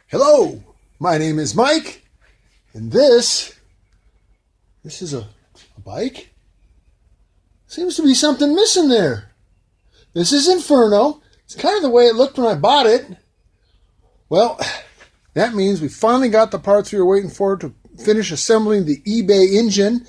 Hello, my name is Mike, and this is a bike? Seems to be something missing there. This is Inferno. It's kind of the way it looked when I bought it. Well, that means we finally got the parts we were waiting for to finish assembling the eBay engine,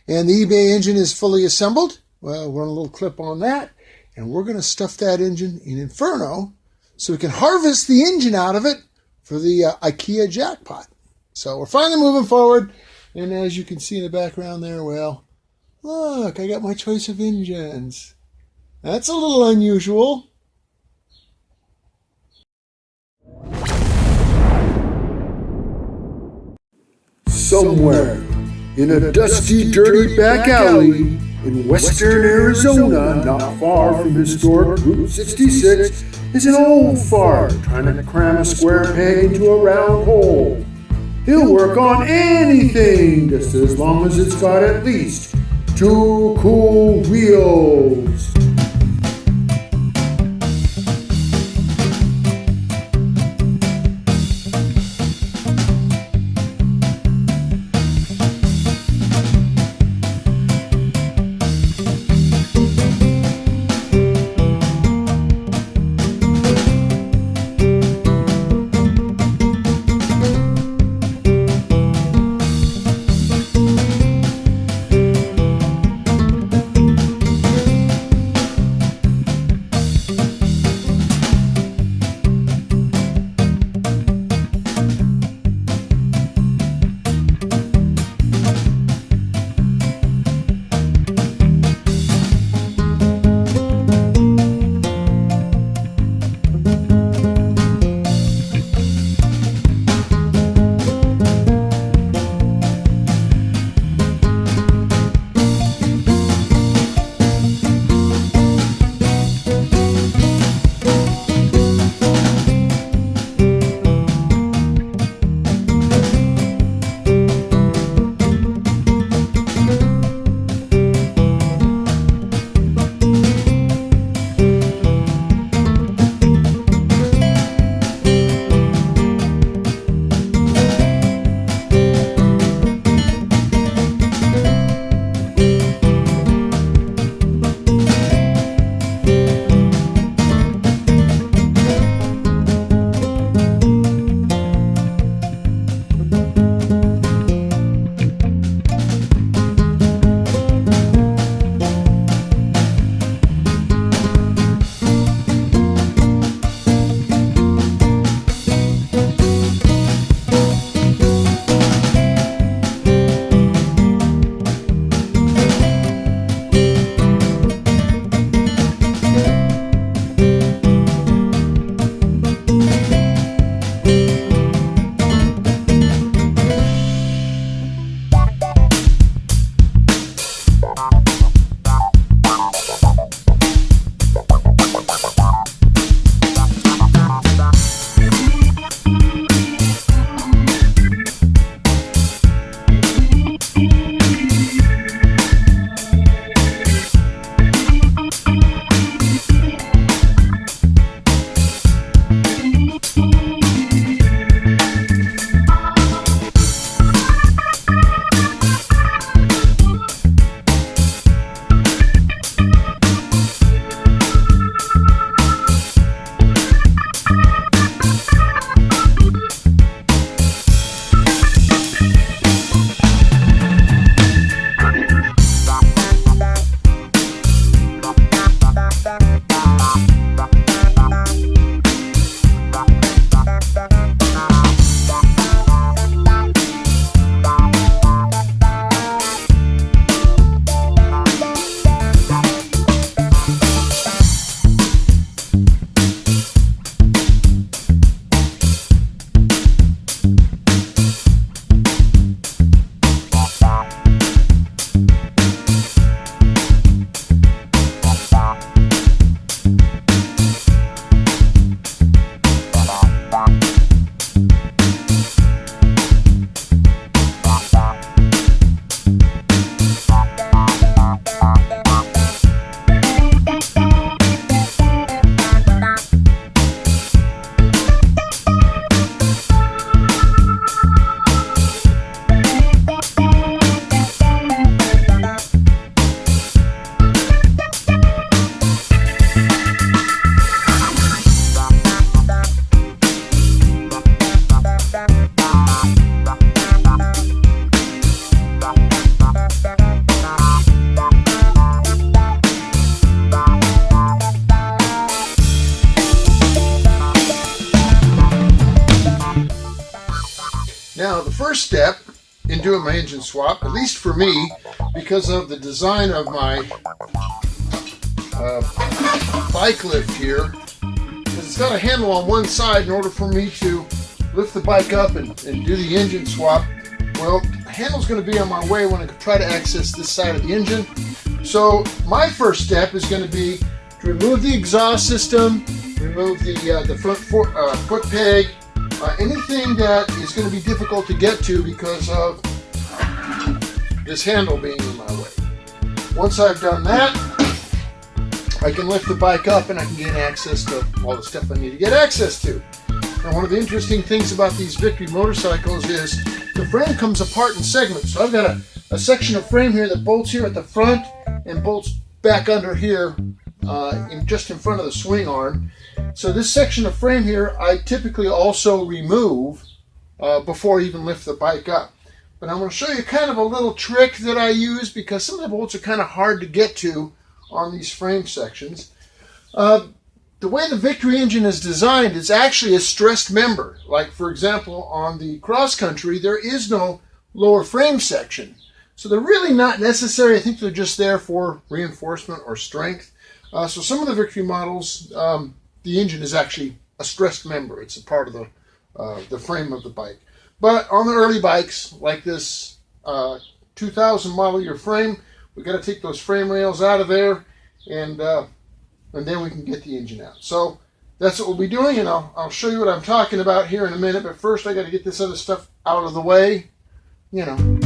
and the eBay engine is fully assembled. Well, we'll run a little clip on that, and we're going to stuff that engine in Inferno so we can harvest the engine out of it for the IKEA jackpot. So we're finally moving forward, and as you can see in the background there, well, look, I got my choice of engines. That's a little unusual. Somewhere in a dusty, dirty back alley in western Arizona, not far from historic Route 66, is an old fart trying to cram a square peg into a round hole. He'll work on anything just as long as it's got at least two cool wheels. Now, the first step in doing my engine swap, at least for me, because of the design of my bike lift here, because it's got a handle on one side in order for me to lift the bike up and do the engine swap. Well, the handle's going to be on my way when I try to access this side of the engine. So my first step is going to be to remove the exhaust system, remove the front foot peg, anything that is going to be difficult to get to because of this handle being in my way. Once I've done that, I can lift the bike up and I can gain access to all the stuff I need to get access to. Now, one of the interesting things about these Victory motorcycles is the frame comes apart in segments. So I've got a section of frame here that bolts here at the front and bolts back under here just in front of the swing arm. So this section of frame here I typically also remove before I even lift the bike up. But I'm going to show you kind of a little trick that I use because some of the bolts are kind of hard to get to on these frame sections. The way the Victory engine is designed, it's actually a stressed member. Like, for example, on the cross country, there is no lower frame section. So they're really not necessary. I think they're just there for reinforcement or strength. So some of the Victory models, the engine is actually a stressed member. It's a part of the frame of the bike. But on the early bikes, like this 2000 model year frame, we've got to take those frame rails out of there, and then we can get the engine out. So that's what we'll be doing, and I'll show you what I'm talking about here in a minute. But first, I got to get this other stuff out of the way, you know.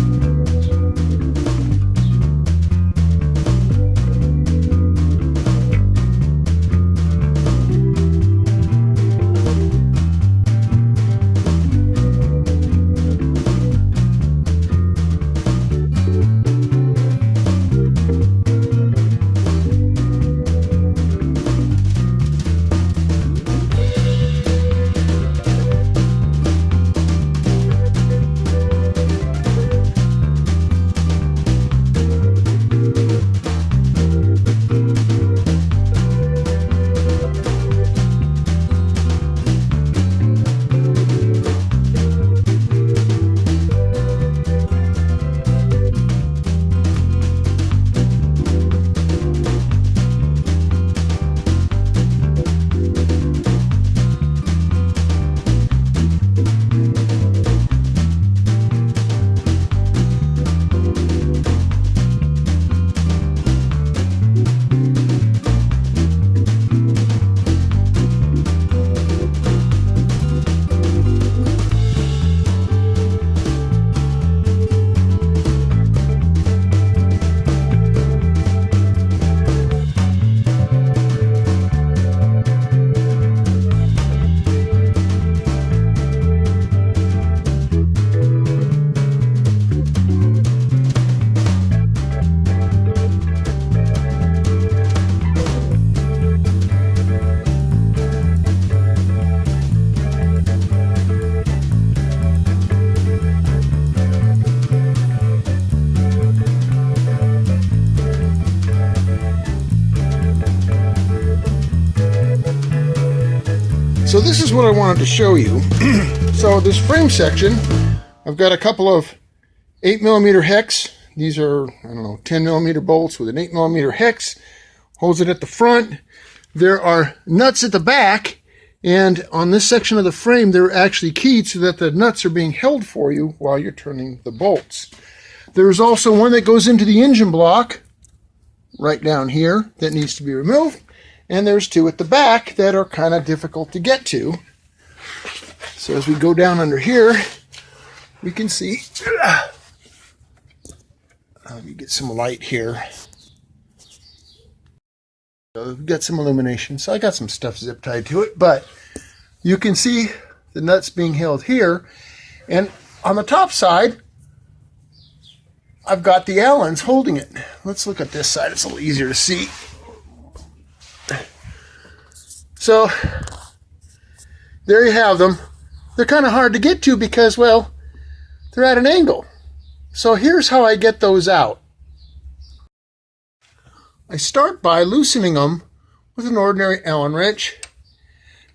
So this is what I wanted to show you. So this frame section, I've got a couple of 8mm hex. These are, 10mm bolts with an 8mm hex. Holds it at the front. There are nuts at the back, and on this section of the frame, they're actually keyed so that the nuts are being held for you while you're turning the bolts. There's also one that goes into the engine block right down here that needs to be removed. And there's two at the back that are kind of difficult to get to. So as we go down under here, we can see, let me get some light here. So we've got some illumination. So I got some stuff zip tied to it, but you can see the nuts being held here. And on the top side, I've got the Allens holding it. Let's look at this side. It's a little easier to see. So there you have them. They're kind of hard to get to because, well, they're at an angle. So here's how I get those out. I start by loosening them with an ordinary Allen wrench.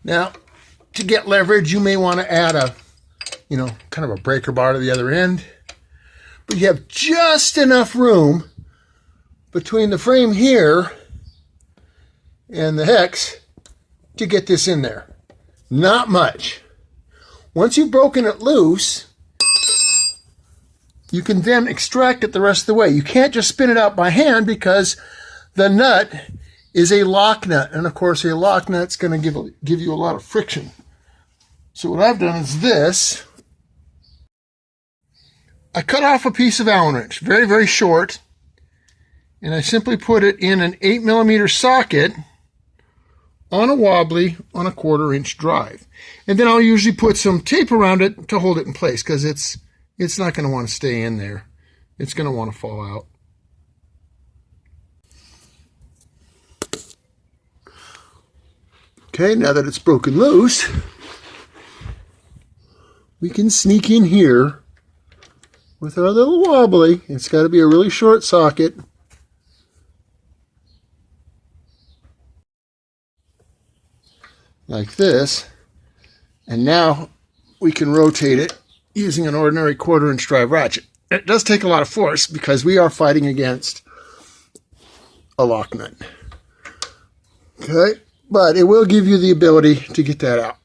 Now, to get leverage, you may want to add a kind of a breaker bar to the other end. But you have just enough room between the frame here and the hex to get this in there. Not much. Once you've broken it loose, you can then extract it the rest of the way. You can't just spin it out by hand because the nut is a lock nut. And of course, a lock nut's going to give you a lot of friction. So what I've done is this. I cut off a piece of Allen wrench, very, very short, and I simply put it in an 8mm socket on a wobbly on a 1/4-inch drive. And then I'll usually put some tape around it to hold it in place because it's not going to want to stay in there. It's going to want to fall out. Okay, now that it's broken loose, we can sneak in here with our little wobbly. It's got to be a really short socket. Like this. And now we can rotate it using an ordinary 1/4-inch drive ratchet. It does take a lot of force because we are fighting against a lock nut. Okay, but it will give you the ability to get that out.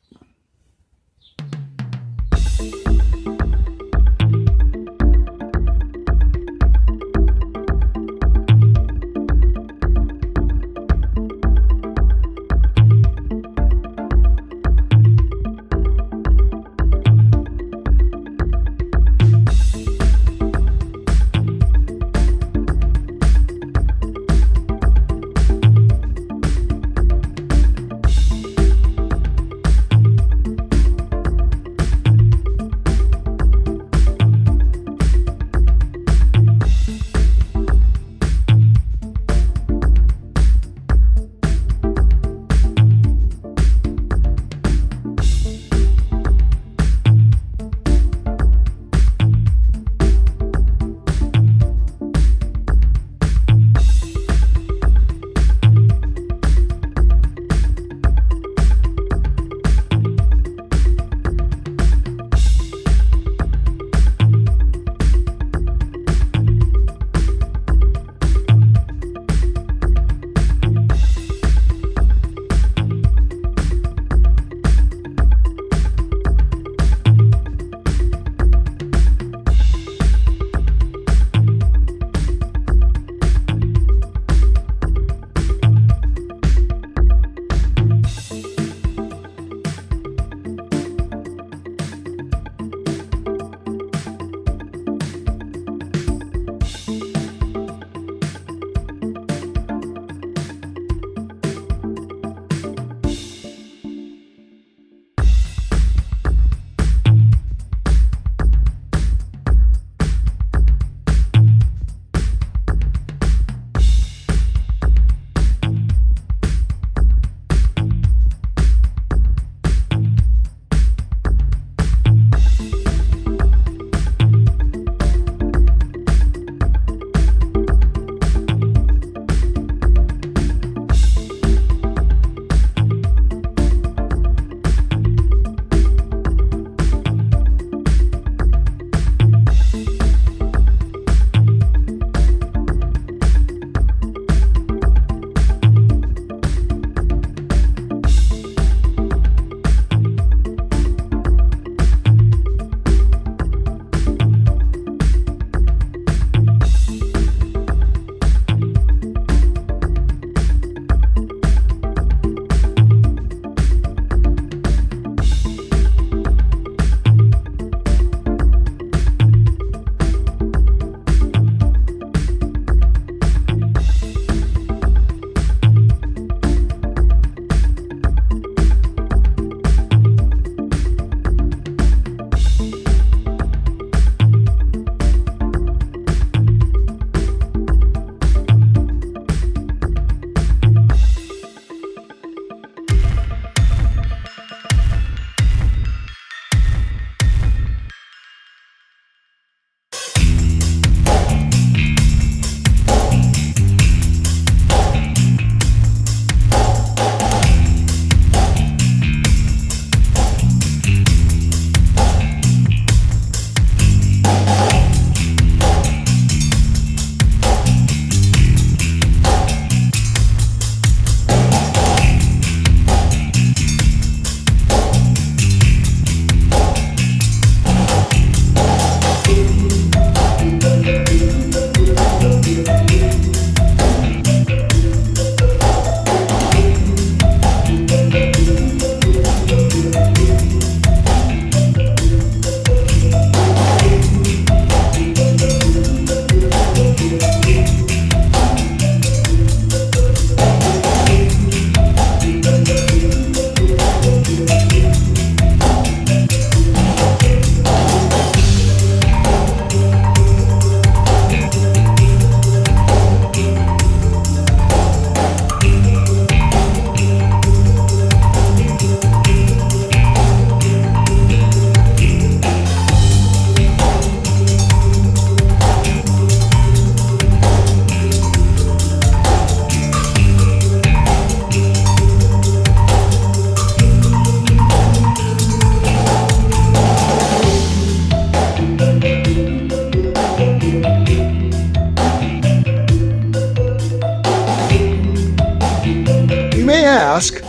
ask,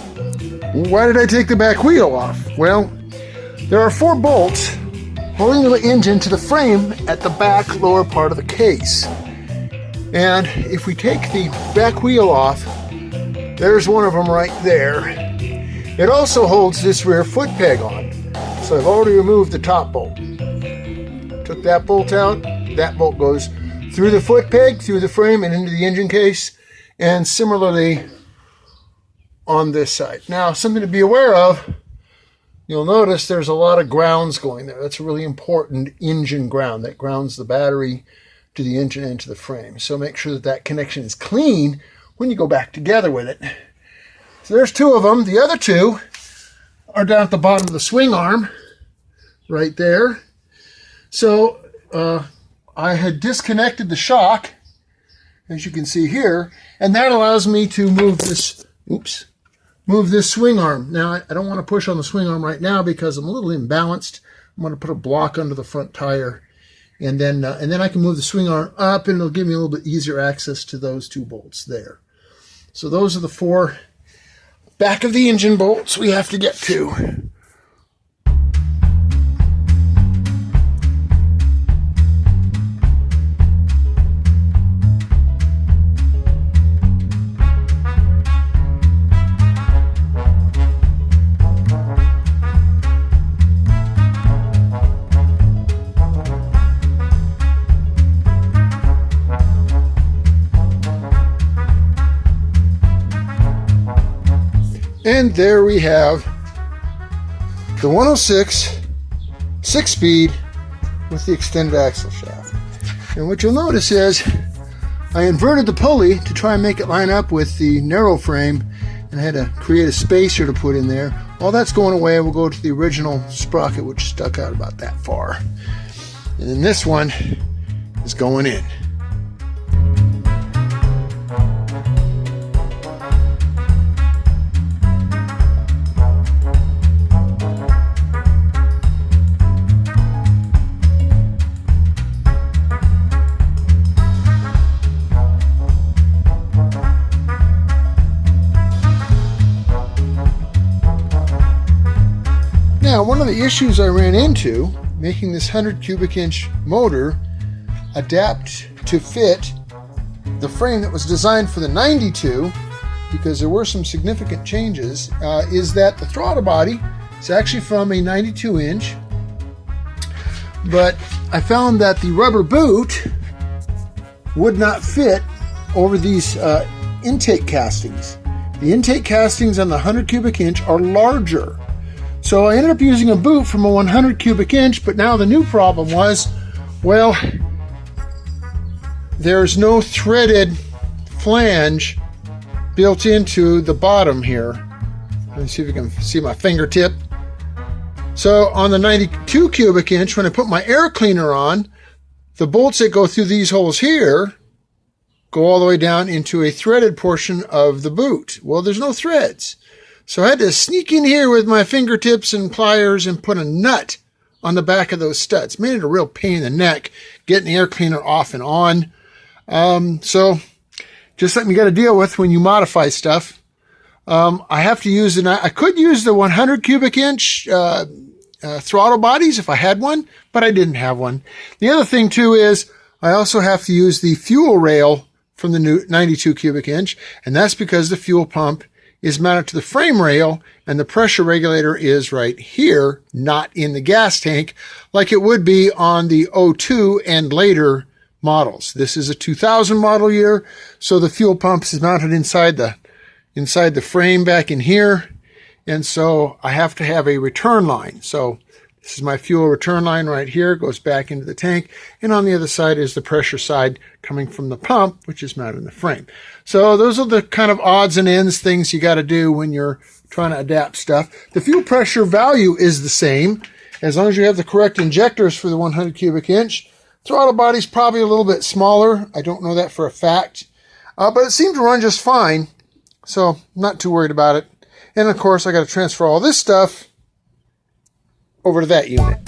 why did I take the back wheel off? Well, there are 4 bolts holding the engine to the frame at the back lower part of the case. And if we take the back wheel off, there's one of them right there. It also holds this rear foot peg on. So I've already removed the top bolt. Took that bolt out. That bolt goes through the foot peg, through the frame, and into the engine case. And similarly on this side. Now, something to be aware of, you'll notice there's a lot of grounds going there. That's a really important engine ground. That grounds the battery to the engine and to the frame. So make sure that that connection is clean when you go back together with it. So there's 2 of them. The other 2 are down at the bottom of the swing arm, right there. So I had disconnected the shock, as you can see here, and that allows me to move this, move this swing arm. Now, I don't want to push on the swing arm right now because I'm a little imbalanced. I'm going to put a block under the front tire, and then I can move the swing arm up, and it'll give me a little bit easier access to those 2 bolts there. So those are the 4 back of the engine bolts we have to get to. And there we have the 106 6-speed with the extended axle shaft. And what you'll notice is I inverted the pulley to try and make it line up with the narrow frame, and I had to create a spacer to put in there. All that's going away. We'll go to the original sprocket, which stuck out about that far. And then this one is going in. Now, one of the issues I ran into making this 100 cubic inch motor adapt to fit the frame that was designed for the 92, because there were some significant changes, is that the throttle body is actually from a 92 inch, but I found that the rubber boot would not fit over these intake castings. The intake castings on the 100 cubic inch are larger. So I ended up using a boot from a 100 cubic inch, but now the new problem was, well, there's no threaded flange built into the bottom here. Let me see if you can see my fingertip. So on the 92 cubic inch, when I put my air cleaner on, the bolts that go through these holes here go all the way down into a threaded portion of the boot. Well, there's no threads. So I had to sneak in here with my fingertips and pliers and put a nut on the back of those studs. Made it a real pain in the neck getting the air cleaner off and on. So just something you got to deal with when you modify stuff. I have to use I could use the 100 cubic inch throttle bodies if I had one, but I didn't have one. The other thing too is I also have to use the fuel rail from the new 92 cubic inch, and that's because the fuel pump is mounted to the frame rail and the pressure regulator is right here, not in the gas tank like it would be on the 02 and later models. This is a 2000 model year, so the fuel pump is mounted inside the frame back in here, and so I have to have a return line. So this is my fuel return line right here, goes back into the tank, and on the other side is the pressure side coming from the pump, which is mounted in the frame. So those are the kind of odds and ends things you got to do when you're trying to adapt stuff. The fuel pressure value is the same, as long as you have the correct injectors for the 100 cubic inch. Throttle body's probably a little bit smaller. I don't know that for a fact, but it seemed to run just fine, so I'm not too worried about it. And of course, I got to transfer all this stuff over to that unit.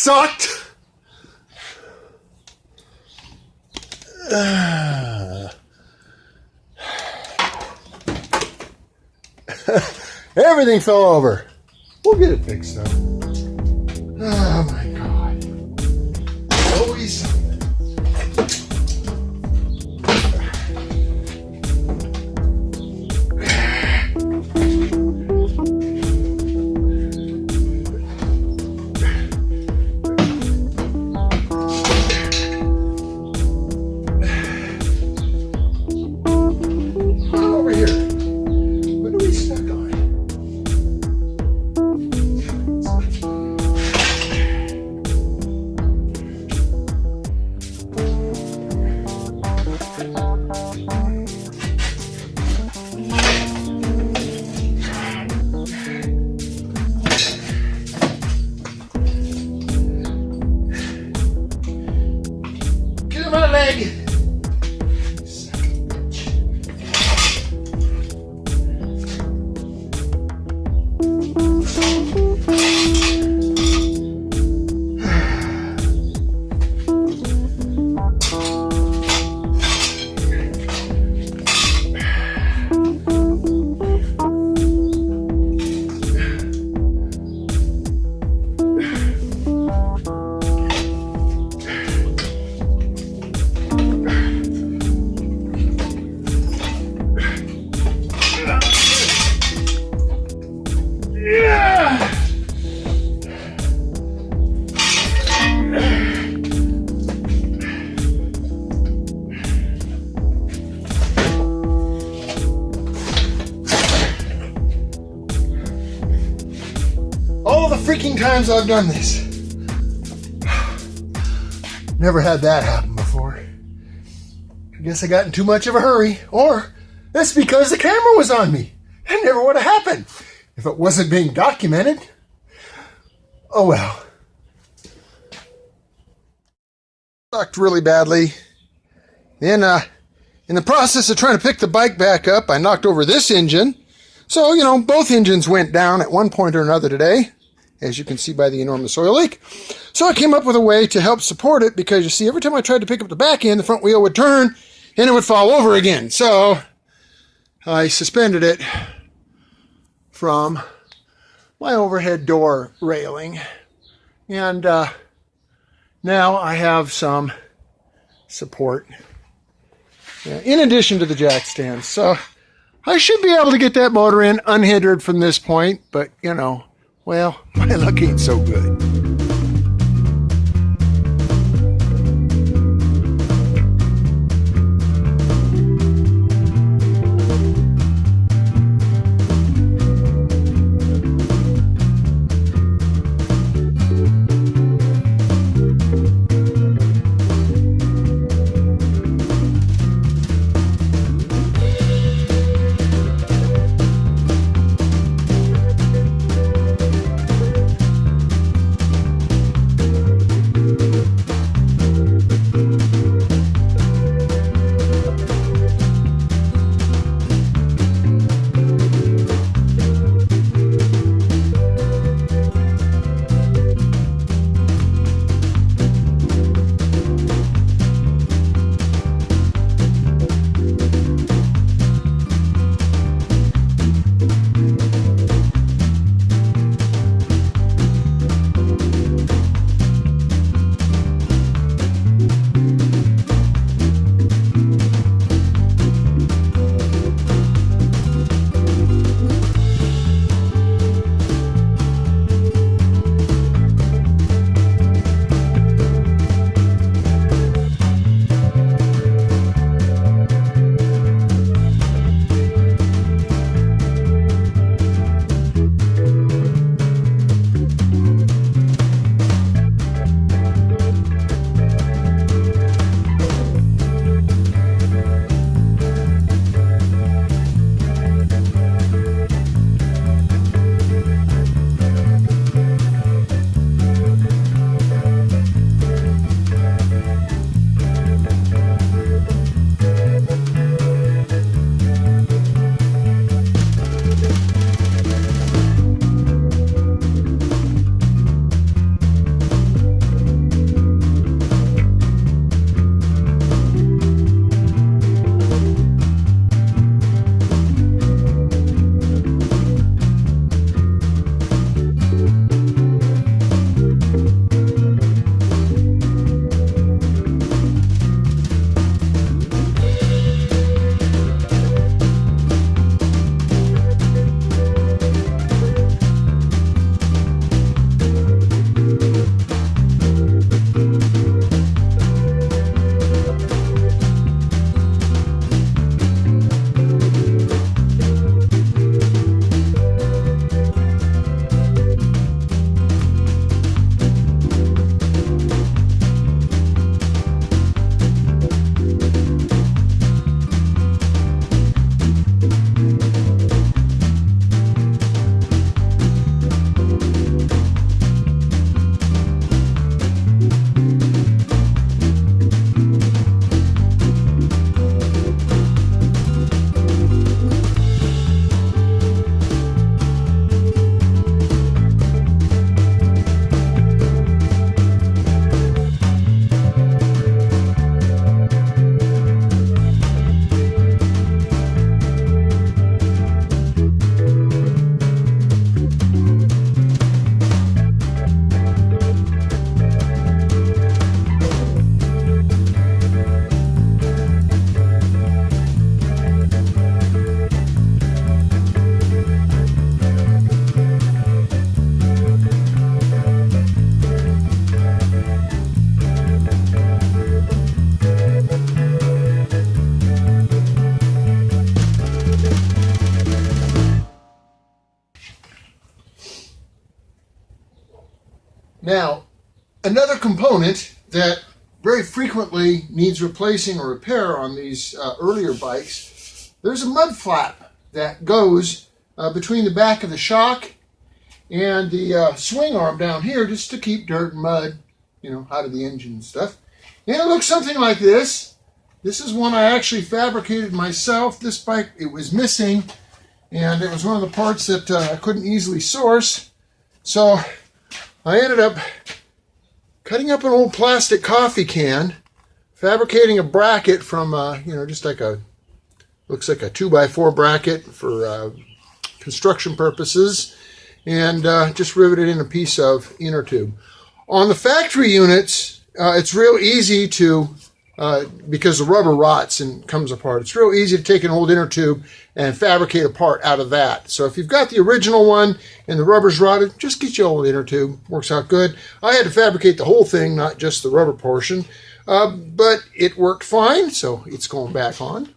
sucked. Everything fell over. We'll get it fixed though. Oh my God. Always something. Over here. What are we stuck on? Get him my leg. All the freaking times I've done this. Never had that happen before. I guess I got in too much of a hurry, or it's because the camera was on me. That never would have happened if it wasn't being documented. Oh well. Sucked really badly. Then, in the process of trying to pick the bike back up, I knocked over this engine. So, you know, both engines went down at one point or another today, as you can see by the enormous oil leak. So I came up with a way to help support it, because you see, every time I tried to pick up the back end, the front wheel would turn and it would fall over again. So I suspended it from my overhead door railing. And now I have some support, in addition to the jack stand. So I should be able to get that motor in unhindered from this point, but you know, well, my luck ain't so good. Now, another component that very frequently needs replacing or repair on these earlier bikes, there's a mud flap that goes between the back of the shock and the swing arm down here, just to keep dirt and mud, out of the engine and stuff. And it looks something like this. This is one I actually fabricated myself. This bike, it was missing, and it was one of the parts that I couldn't easily source. So I ended up cutting up an old plastic coffee can, fabricating a bracket from, just like looks like a 2x4 bracket for construction purposes, and just riveted in a piece of inner tube. On the factory units, it's real easy to, because the rubber rots and comes apart, it's real easy to take an old inner tube and fabricate a part out of that. So if you've got the original one and the rubber's rotted, just get your old inner tube. Works out good. I had to fabricate the whole thing, not just the rubber portion, but it worked fine, so it's going back on.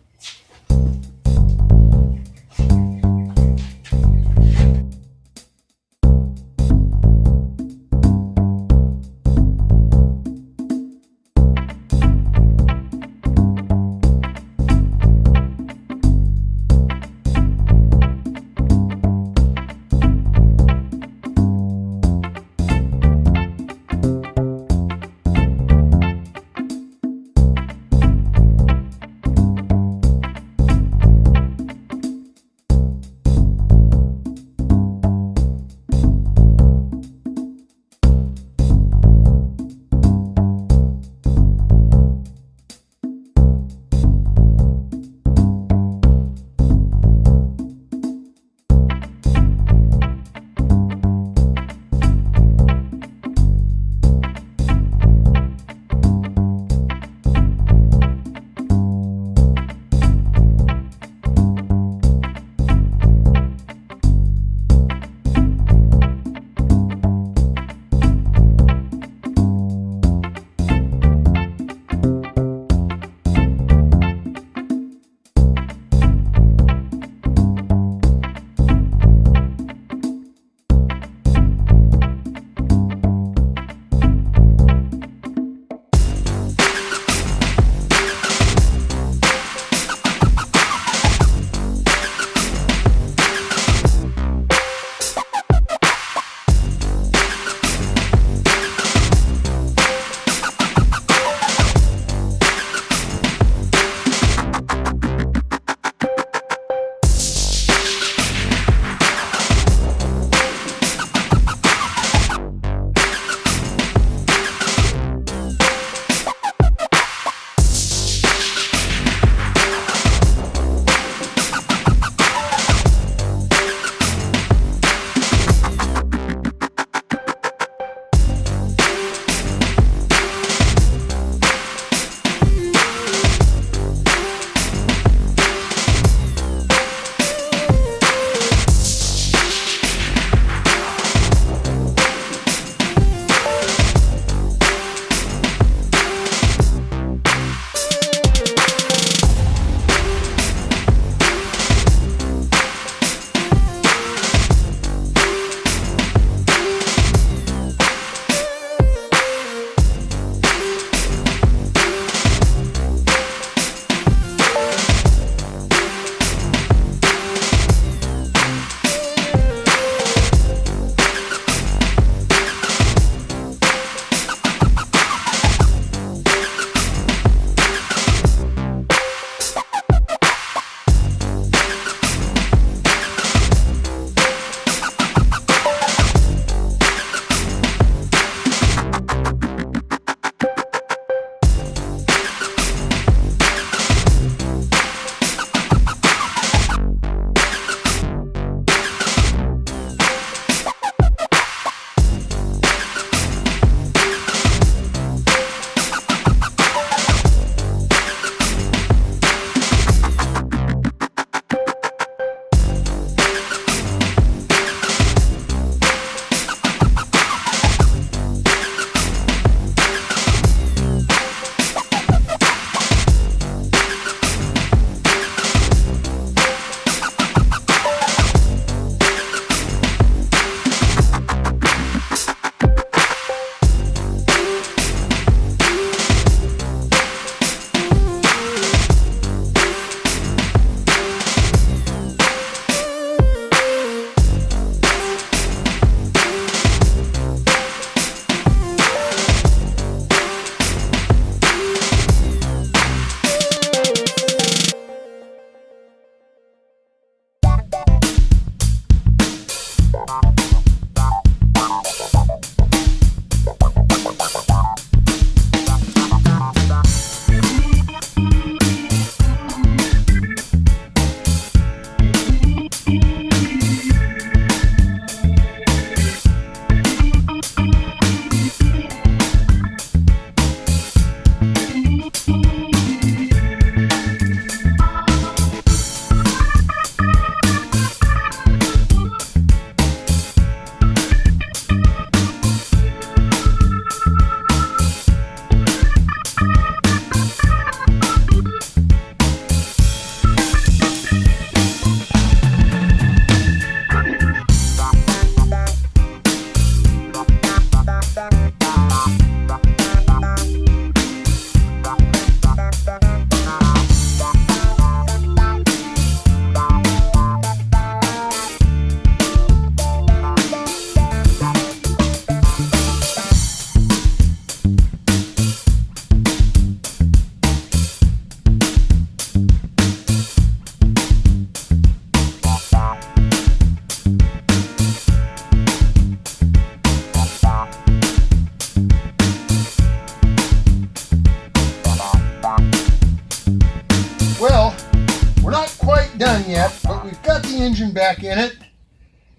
We're not quite done yet, but we've got the engine back in it.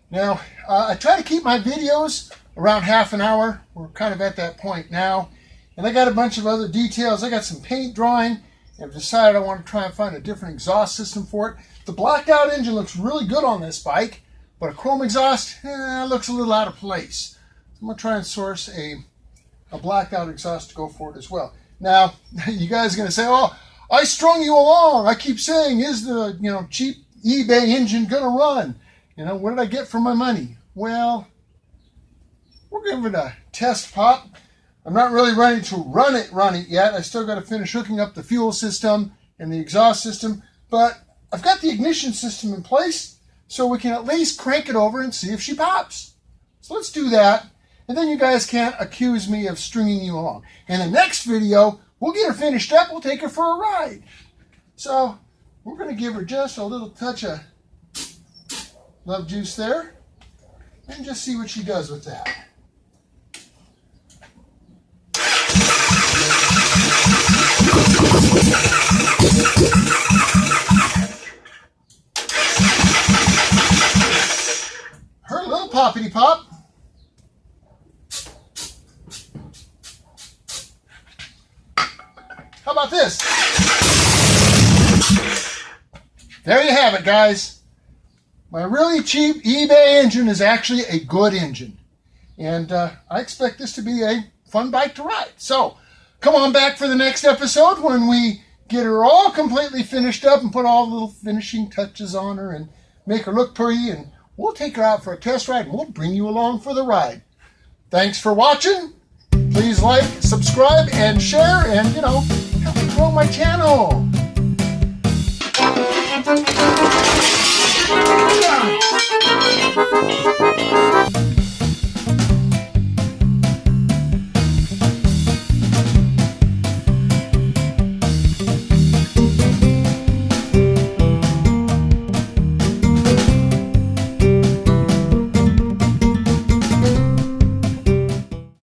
Now, I try to keep my videos around half an hour. We're kind of at that point now. And I got a bunch of other details. I got some paint drawing, and I've decided I want to try and find a different exhaust system for it. The blacked out engine looks really good on this bike, but a chrome exhaust looks a little out of place. So I'm going to try and source a blacked out exhaust to go for it as well. Now, you guys are going to say, oh, I strung you along. I keep saying, is the cheap eBay engine going to run? What did I get for my money? Well, we're giving it a test pop. I'm not really ready to run it yet. I still got to finish hooking up the fuel system and the exhaust system, but I've got the ignition system in place, so we can at least crank it over and see if she pops. So let's do that, and then you guys can't accuse me of stringing you along. In the next video, we'll get her finished up. We'll take her for a ride. So we're going to give her just a little touch of love juice there, and just see what she does with that. Her little poppity pop. How about this? There you have it, guys. My really cheap eBay engine is actually a good engine. And I expect this to be a fun bike to ride. So come on back for the next episode when we get her all completely finished up and put all the little finishing touches on her and make her look pretty, and we'll take her out for a test ride and we'll bring you along for the ride. Thanks for watching. Please like, subscribe, and share, and help me grow my channel. Yeah.